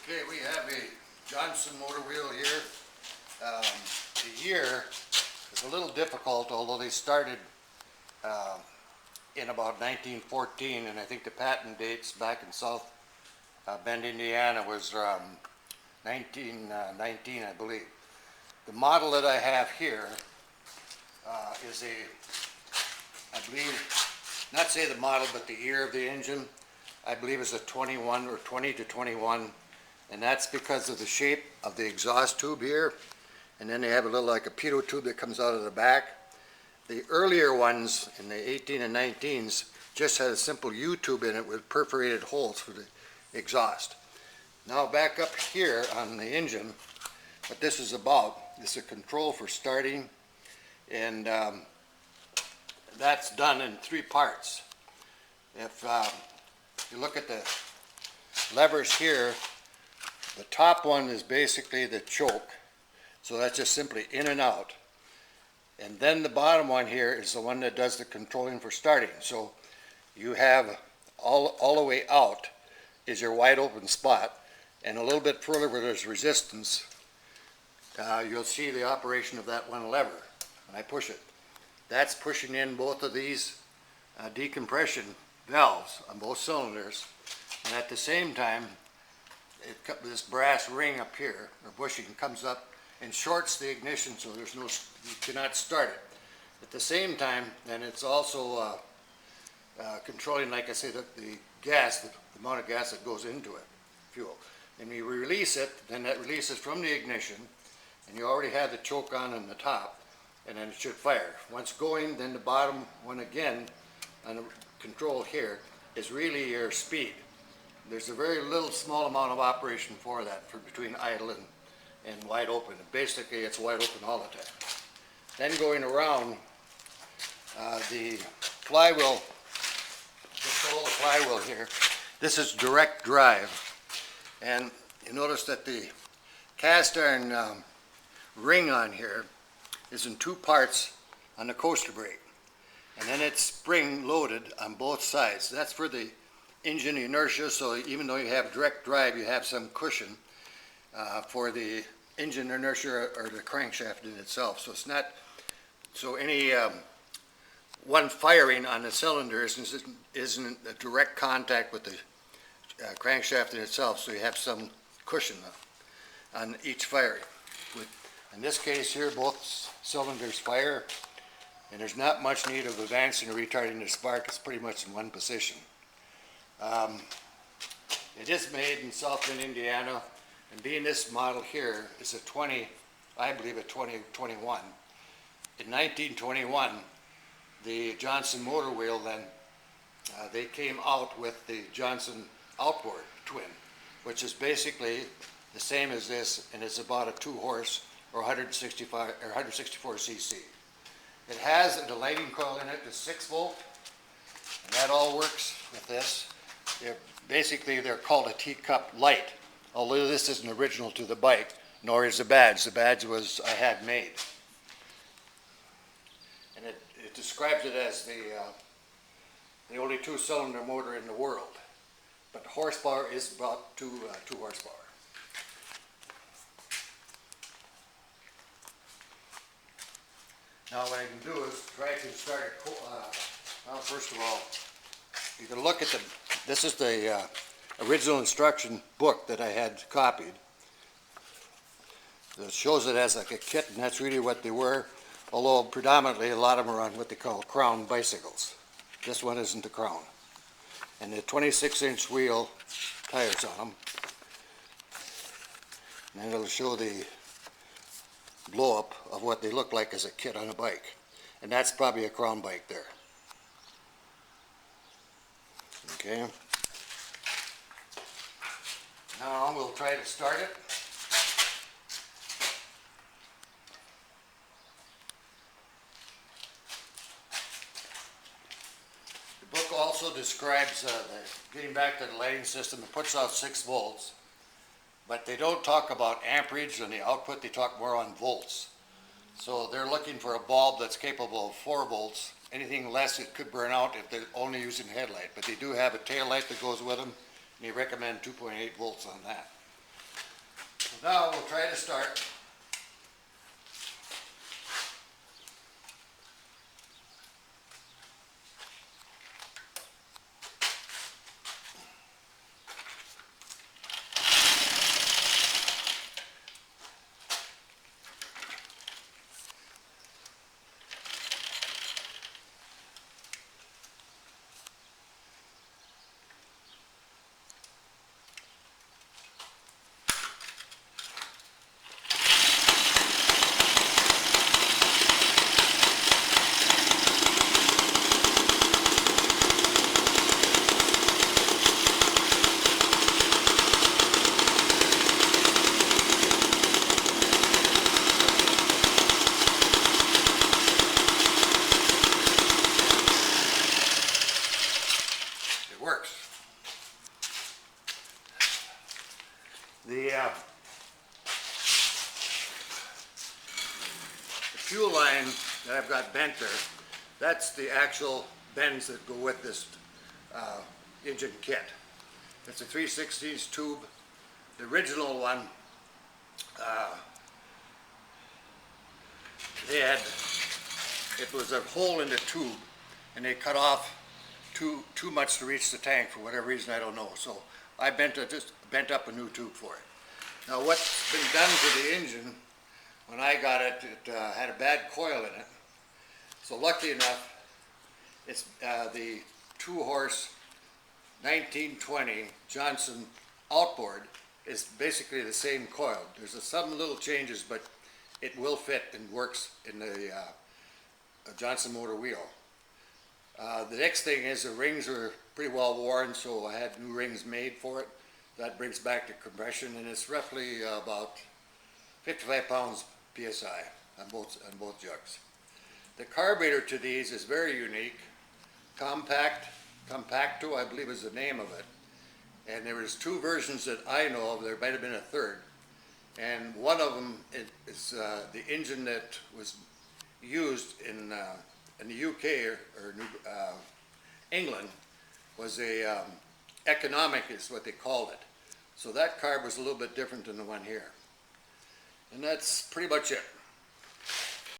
Okay, we have a Johnson motor wheel here. The year is a little difficult, although they started in about 1914, and I think the patent dates back in South Bend, Indiana was 1919, I believe. The model that I have here is I believe, not say the model, but the year of the engine, I believe is a 21 or 20 to 21. And that's because of the shape of the exhaust tube here. And then they have a little like a pitot tube that comes out of the back. The earlier ones in the 18 and 19s just had a simple U-tube in it with perforated holes for the exhaust. Now back up here on the engine, what this is about is a control for starting, and that's done in three parts. If you look at the levers here, the top one is basically the choke, so that's just simply in and out. And then the bottom one here is the one that does the controlling for starting. So you have all the way out is your wide open spot, and a little bit further where there's resistance, you'll see the operation of that one lever when I push it. That's pushing in both of these decompression valves on both cylinders, and at the same time this brass ring up here, or bushing, comes up and shorts the ignition, so there's no, you cannot start it. At the same time, then it's also controlling, like I said, the gas, the amount of gas that goes into it, fuel. And you release it, then that releases from the ignition, and you already have the choke on the top, and then it should fire. Once going, then the bottom one again on the control here is really your speed. There's a very little small amount of operation for that, for between idle and wide open. Basically it's wide open all the time. Then going around, the flywheel, just below the flywheel here, this is direct drive. And you notice that the cast iron ring on here is in two parts on the coaster brake. And then it's spring loaded on both sides. That's for the engine inertia, so even though you have direct drive, you have some cushion for the engine inertia or the crankshaft in itself. So it's not, so any one firing on the cylinder isn't a direct contact with the crankshaft in itself, so you have some cushion on each firing. In this case here, both cylinders fire, and there's not much need of advancing or retarding the spark. It's pretty much in one position. It is made in South Bend, Indiana, and being this model here is a 20, I believe a 2021. In 1921, the Johnson motor wheel then, they came out with the Johnson outboard twin, which is basically the same as this, and it's about a 2-horse or 164 cc. It has a lighting coil in it, the 6-volt, and that all works with this. Basically, they're called a teacup light, although this isn't original to the bike, nor is the badge. The badge was I had made. And it describes it as the only 2-cylinder motor in the world. But horsepower is about 2 horsepower. Now what I can do is try to start it. Well, first of all, you can look at this is the original instruction book that I had copied. It shows it as like a kit, and that's really what they were, although predominantly a lot of them are on what they call Crown bicycles. This one isn't a Crown. And the 26-inch wheel tires on them. And then it'll show the blow-up of what they look like as a kit on a bike. And that's probably a Crown bike there. Okay. Now we'll try to start it. The book also describes getting back to the lighting system. It puts out 6 volts, but they don't talk about amperage on the output. They talk more on volts. So they're looking for a bulb that's capable of 4 volts. Anything less, it could burn out if they're only using headlight. But they do have a tail light that goes with them, and they recommend 2.8 volts on that. Now we'll try to start. Works. The fuel line that I've got bent there, that's the actual bends that go with this engine kit. It's a 3/16 tube. The original one, it was a hole in the tube, and they cut off too much to reach the tank for whatever reason, I don't know. So I just bent up a new tube for it. Now what's been done to the engine, when I got it, it had a bad coil in it. So luckily enough, it's the 2-horse 1920 Johnson outboard is basically the same coil. There's some little changes, but it will fit and works in the Johnson motor wheel. The next thing is the rings are pretty well worn, so I had new rings made for it. That brings back the compression, and it's roughly about 55 pounds PSI on both jugs. The carburetor to these is very unique. Compacto, I believe is the name of it. And there was 2 versions that I know of. There might have been a third. And one of them is the engine that was used in the UK or England was a economic is what they called it. So that carb was a little bit different than the one here. And that's pretty much it.